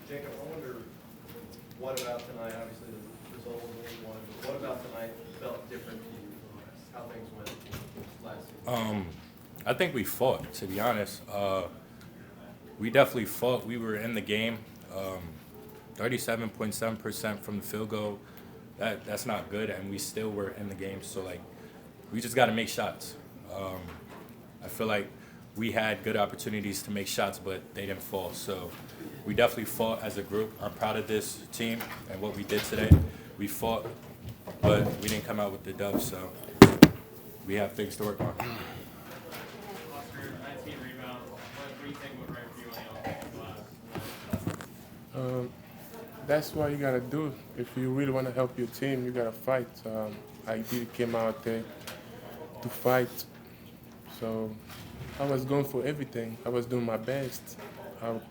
Jacob, I wonder what about tonight, obviously the result was only one, but what about tonight felt different to you, how things went last season? I think we fought, to be honest. We definitely fought. We were in the game. 37.7% from the field goal. That's not good, and we still were in the game. So, like, we just got to make shots. I feel like we had good opportunities to make shots, but they didn't fall. So we definitely fought as a group. I'm proud of this team and what we did today. We fought, but we didn't come out with the dub, so we have things to work on. Oscar, 19 rebounds. What do you think went right for you on the offensive glass? That's what you gotta do. If you really want to help your team, you gotta fight. I did came out there to fight, so I was going for everything. I was doing my best.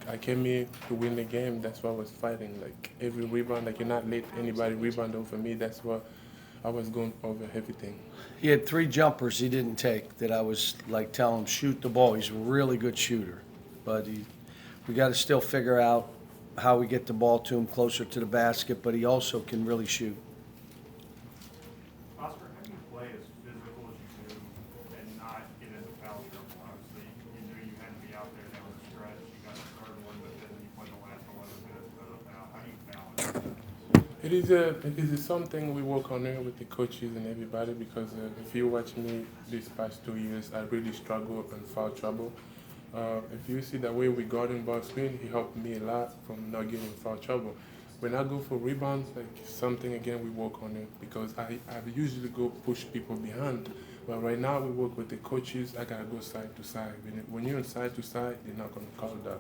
I came here to win the game. That's why I was fighting. Like every rebound, I cannot let anybody rebound over me. That's what I was going over everything. He had 3 jumpers he didn't take that I was like telling him, shoot the ball. He's a really good shooter. But we got to still figure out how we get the ball to him closer to the basket, but he also can really shoot. Oscar, how do you play as physical as you do and not get into foul trouble? Obviously, you knew you had to be out there down the stretch. You got the third one, but then you played the last 11 minutes without a foul. How do you balance that? It is something we work on here with the coaches and everybody because if you watch me these past 2 years, I really struggle in foul trouble. If you see the way we guarding ball screen, he helped me a lot from not getting foul trouble. When I go for rebounds, like something again we work on it because I usually go push people behind. But right now we work with the coaches. I gotta go side to side. When you're on side to side, they're not gonna call that.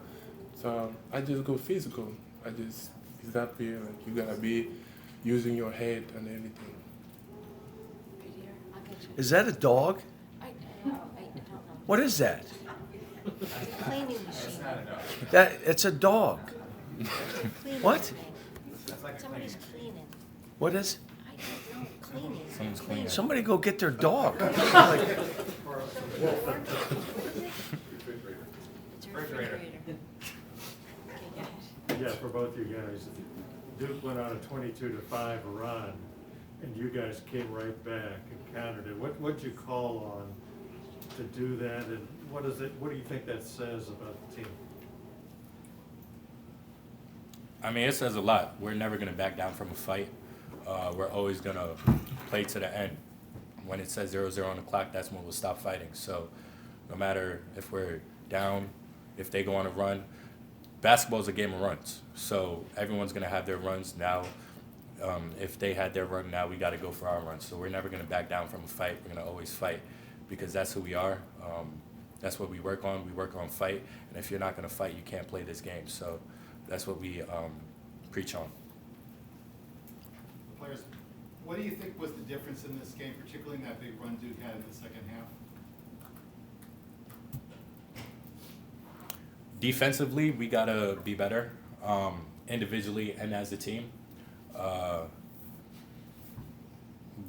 So I just go physical. It's up here. Like you gotta be using your head and everything. Right here. I'll get you. Is that a dog? I don't know. What is that? It's a cleaning machine. It's a dog. Cleaning What? thing. Somebody's cleaning. What is? I don't know. Cleaning. Someone's cleaning. Somebody go get their dog. It's a refrigerator. Okay, go ahead. Yeah, for both you guys. Duke went on a 22-5 run, and you guys came right back and countered it. What'd you call on to do that, and what do you think that says about the team? I mean, it says a lot. We're never going to back down from a fight. We're always going to play to the end. When it says 0-0 on the clock, that's when we'll stop fighting. So no matter if we're down, if they go on a run, basketball's a game of runs. So everyone's going to have their runs now. If they had their run now, we got to go for our run. So we're never going to back down from a fight. We're going to always fight because that's who we are. That's what we work on. We work on fight. And if you're not going to fight, you can't play this game. So that's what we preach on. Players, what do you think was the difference in this game, particularly in that big run Duke had in the second half? Defensively, we got to be better individually and as a team.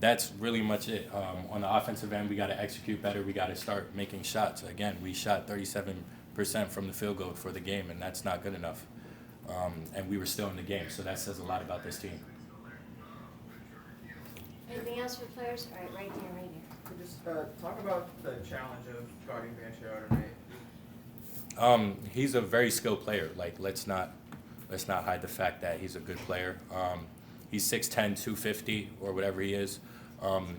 That's really much it. On the offensive end, we got to execute better. We got to start making shots. Again, we shot 37% from the field goal for the game, and that's not good enough. And we were still in the game, so that says a lot about this team. Anything else for players? All right, right here. Just talk about the challenge of guarding Banchero tonight. He's a very skilled player. Like, let's not hide the fact that he's a good player. He's 6'10", 250, or whatever he is.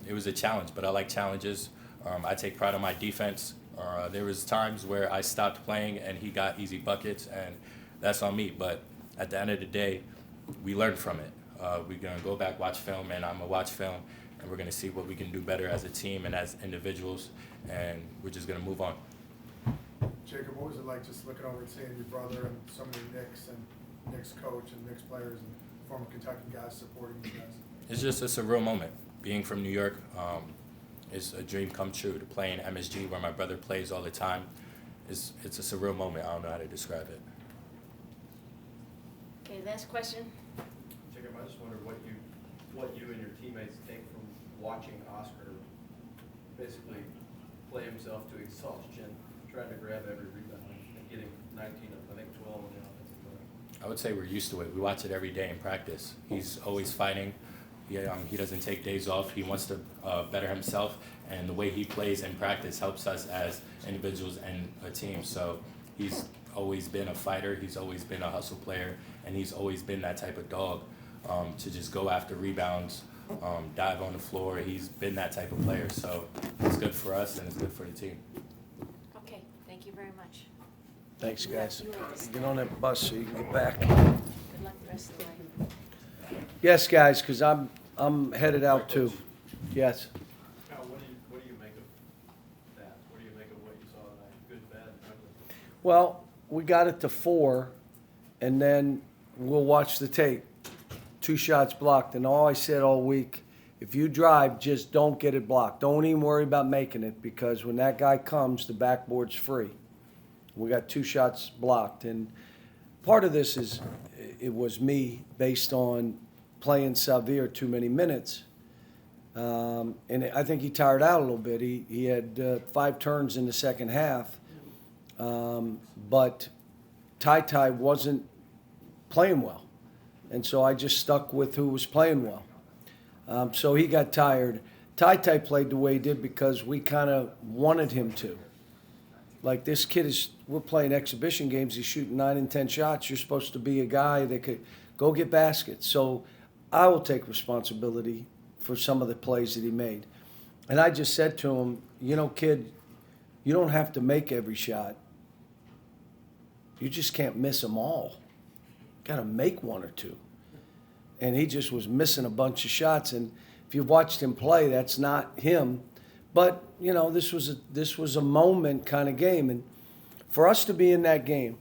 It was a challenge, but I like challenges. I take pride in my defense. There was times where I stopped playing and he got easy buckets, and that's on me. But at the end of the day, we learn from it. We're going to go back, watch film, and I'm going to watch film, and we're going to see what we can do better as a team and as individuals, and we're just going to move on. Jacob, what was it like just looking over and seeing your brother and some of your Knicks coach and Knicks players and former Kentucky guys supporting you guys? It's a surreal moment. Being from New York, it's a dream come true. To play in MSG where my brother plays all the time, it's a surreal moment. I don't know how to describe it. Okay, last question. Jacob, I just wonder what you and your teammates take from watching Oscar basically play himself to exhaustion, trying to grab every rebound and getting 19 of, I think, 12 on the offensive I would say we're used to it. We watch it every day in practice. He's always fighting. He doesn't take days off. He wants to better himself, and the way he plays in practice helps us as individuals and a team. So he's always been a fighter. He's always been a hustle player, and he's always been that type of dog to just go after rebounds, dive on the floor. He's been that type of player. So it's good for us, and it's good for the team. Okay, thank you very much. Thanks, guys. Get on that bus so you can get back. Good luck the rest of the way. Yes, guys, because I'm headed out too. Yes. Cal, what do you make of that? What do you make of what you saw tonight? Good, bad, ugly? Well, we got it to 4, and then we'll watch the tape. 2 shots blocked, and all I said all week, if you drive, just don't get it blocked. Don't even worry about making it, because when that guy comes, the backboard's free. We got 2 shots blocked, and part of this is it was me based on playing Xavier too many minutes. And I think he tired out a little bit. He had 5 turns in the second half, but Tai wasn't playing well. And so I just stuck with who was playing well. So he got tired. Tai played the way he did because we kind of wanted him to. Like, this kid we're playing exhibition games, he's shooting 9 and 10 shots. You're supposed to be a guy that could go get baskets. So I will take responsibility for some of the plays that he made. And I just said to him, kid, you don't have to make every shot. You just can't miss them all. Got to make 1 or 2. And he just was missing a bunch of shots. And if you've watched him play, that's not him. But, this was a moment kind of game. And for us to be in that game,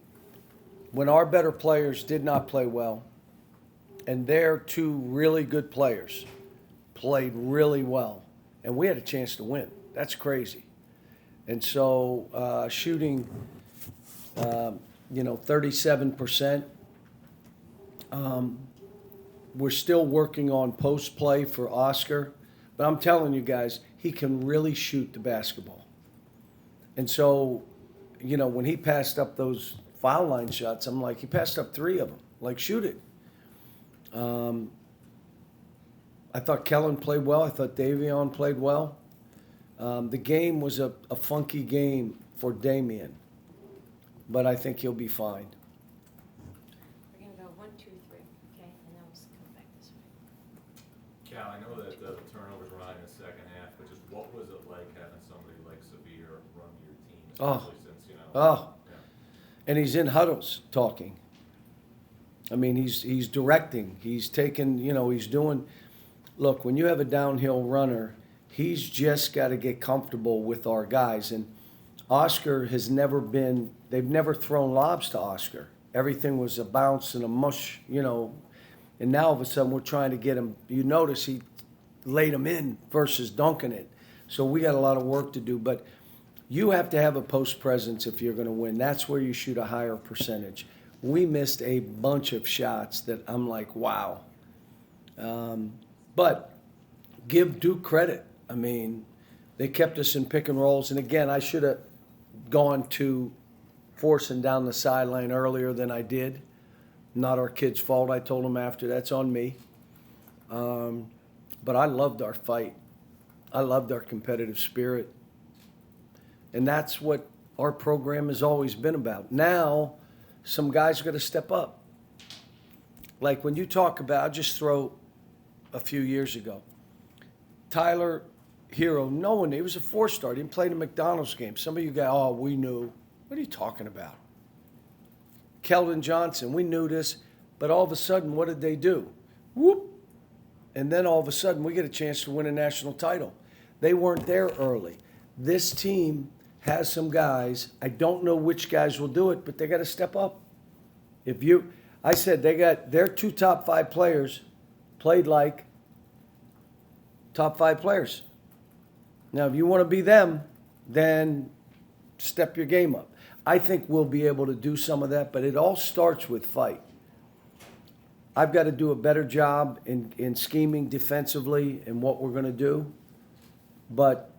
when our better players did not play well, and their 2 really good players played really well, and we had a chance to win. That's crazy. And so shooting, 37%. We're still working on post play for Oscar, but I'm telling you guys, he can really shoot the basketball. And so, when he passed up those foul line shots, I'm like, he passed up 3 of them. Like, shoot it. I thought Kellen played well. I thought Davion played well. The game was a funky game for Damian, but I think he'll be fine. We're gonna go 1, 2, 3, okay, and then we'll come back this way. Cal, I know that the turnovers were not in the second half, but just what was it like having somebody like Xavier run your team, especially since, Oh. Yeah. And he's in huddles talking. I mean, he's directing. He's taking, he's doing. Look, when you have a downhill runner, he's just got to get comfortable with our guys. And Oscar has never been. They've never thrown lobs to Oscar. Everything was a bounce and a mush, And now all of a sudden we're trying to get him. You notice he laid him in versus dunking it. So we got a lot of work to do. But you have to have a post presence if you're going to win. That's where you shoot a higher percentage. We missed a bunch of shots that I'm like, wow. But give Duke credit. I mean, they kept us in pick and rolls. And again, I should have gone to forcing down the sideline earlier than I did. Not our kid's fault. I told them after, that's on me. But I loved our fight. I loved our competitive spirit. And that's what our program has always been about. Now, some guys are going to step up. Like when you talk about, I'll just throw a few years ago. Tyler Hero, no one, he was a 4-star. He didn't play in a McDonald's game. Some of you guys, oh, we knew. What are you talking about? Keldon Johnson, we knew this, but all of a sudden, what did they do? Whoop. And then all of a sudden, we get a chance to win a national title. They weren't there early. This team has some guys. I don't know which guys will do it, but they got to step up. I said they got their 2 top 5 players played like top 5 players. Now, if you want to be them, then step your game up. I think we'll be able to do some of that, but it all starts with fight. I've got to do a better job in scheming defensively and what we're going to do. But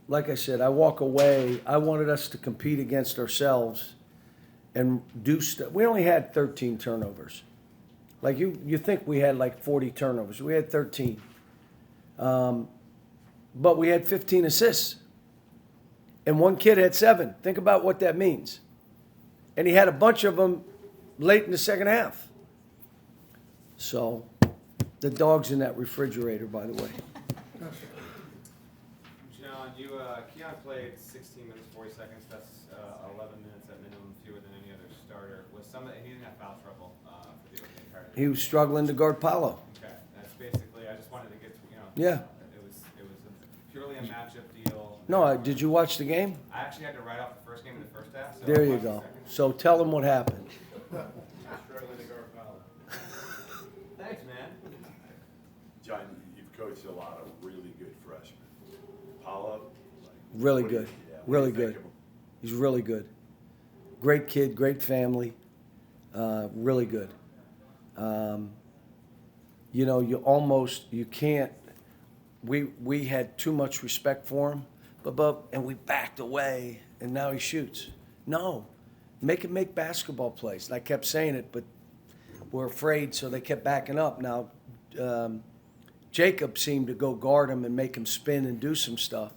like I said, I walk away. I wanted us to compete against ourselves and do stuff. We only had 13 turnovers. Like you think we had like 40 turnovers. We had 13. But we had 15 assists. And one kid had 7. Think about what that means. And he had a bunch of them late in the second half. So the dog's in that refrigerator, by the way. John, Keon played 16 minutes, 40 seconds. That's 11 minutes at minimum fewer than any other starter. He didn't have foul trouble for the entire game? He was struggling to guard Paolo. Okay, that's basically, I just wanted to get to, Yeah. It was purely a matchup deal. No, did you watch the game? I actually had to write off the first game in the first half. So There I you watched the go. second. So tell him what happened. Struggling to guard foul. Thanks, man. John, you've coached a lot of really good freshmen. Paulo? Really what do you- good. yeah, what do you Really think good. of him? He's really good. Great kid, great family. Really good. You can't. We had too much respect for him, and we backed away, and now he shoots. No, make him make basketball plays. And I kept saying it, but we're afraid, so they kept backing up. Now, Jacob seemed to go guard him and make him spin and do some stuff.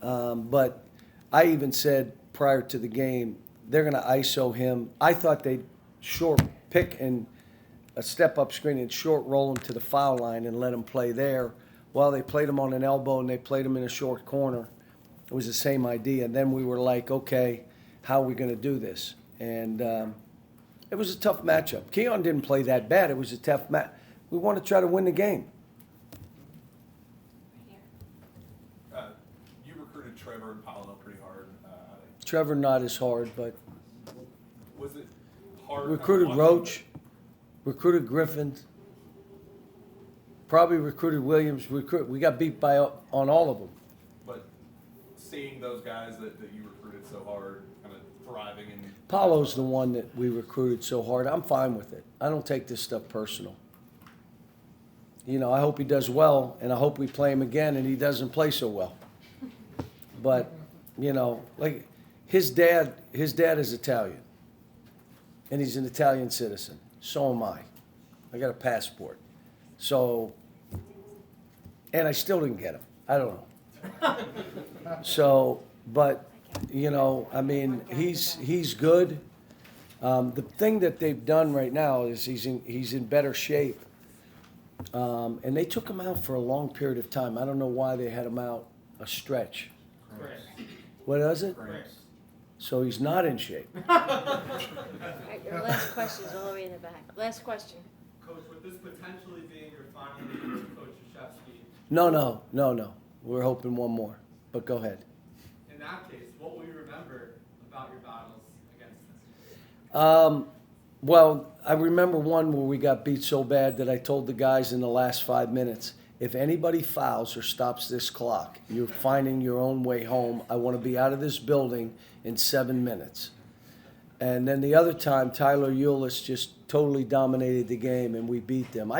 But I even said prior to the game, they're going to ISO him. I thought they'd short pick and a step-up screen and short roll him to the foul line and let him play there. Well, they played him on an elbow and they played him in a short corner. It was the same idea. And then we were like, okay, how are we going to do this? And it was a tough matchup. Keon didn't play that bad. It was a tough match. We want to try to win the game. You recruited Trevor and Paolo pretty hard. Trevor not as hard, but Was it hard? recruited kind of watching- Roach, recruited Griffin, probably recruited Williams. We got beat on all of them. But seeing those guys that you recruited so hard, kind of thriving in. Paulo's the one that we recruited so hard. I'm fine with it. I don't take this stuff personal. I hope he does well, and I hope we play him again, and he doesn't play so well. But, like his dad is Italian, and he's an Italian citizen. So am I. I got a passport. So, and I still didn't get him. I don't know. So, but, he's good. The thing that they've done right now is he's in better shape. And they took him out for a long period of time. I don't know why they had him out a stretch. Chris. What is it? Chris. So he's not in shape. All right, your last question is all the way in the back. Last question. Coach, with this potentially being your final meeting with Coach Krzyzewski, No. We're hoping one more. But go ahead. in that case, what will you remember about your battles against this? Well, I remember one where we got beat so bad that I told the guys in the last 5 minutes, if anybody fouls or stops this clock, you're finding your own way home. I want to be out of this building in 7 minutes. And then the other time, Tyler Eulis just totally dominated the game, and we beat them.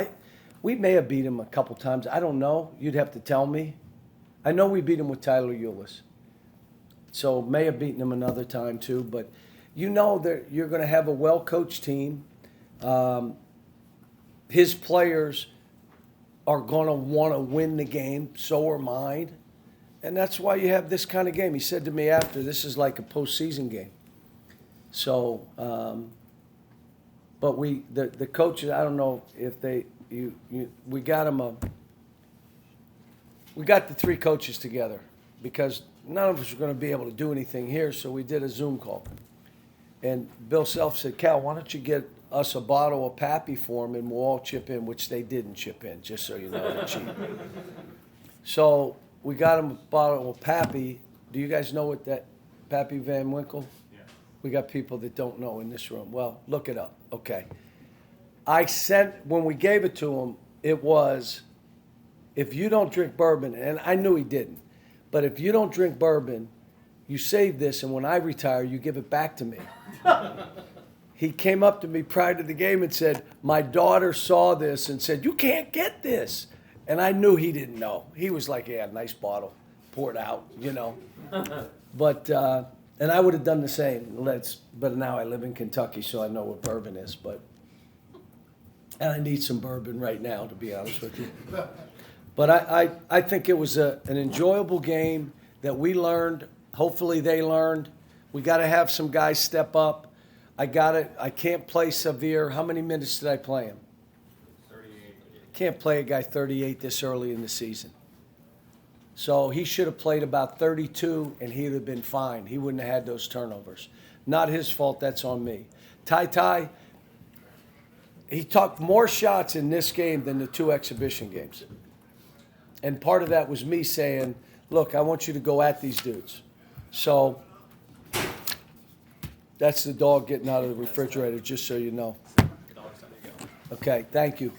We may have beat him a couple times. I don't know. You'd have to tell me. I know we beat him with Tyler Eulis. So may have beaten him another time too, but that you're going to have a well-coached team. His players are going to want to win the game. So are mine. And that's why you have this kind of game. He said to me after, this is like a postseason game. So, but the coaches, I don't know if we got them we got the 3 coaches together because none of us were going to be able to do anything here, so we did a Zoom call. And Bill Self said, Cal, why don't you get us a bottle of Pappy for him and we'll all chip in, which they didn't chip in, just so you know, they're cheap. So we got him a bottle of Pappy. Do you guys know what that, Pappy Van Winkle? Yeah. We got people that don't know in this room. Well, look it up. Okay. When we gave it to him, it was, if you don't drink bourbon, and I knew he didn't, but if you don't drink bourbon, you save this, and when I retire, you give it back to me. He came up to me prior to the game and said, my daughter saw this and said, you can't get this. And I knew he didn't know. He was like, yeah, nice bottle. Pour it out, But And I would have done the same. But now I live in Kentucky, so I know what bourbon is. And I need some bourbon right now, to be honest with you. But I think it was an enjoyable game that we learned. Hopefully they learned. We got to have some guys step up. I can't play Severe. How many minutes did I play him? 38. Can't play a guy 38 this early in the season. So he should have played about 32, and he'd have been fine. He wouldn't have had those turnovers. Not his fault. That's on me. Tai, he took more shots in this game than the 2 exhibition games. And part of that was me saying, look, I want you to go at these dudes. So that's the dog getting out of the refrigerator, just so you know. Okay, thank you.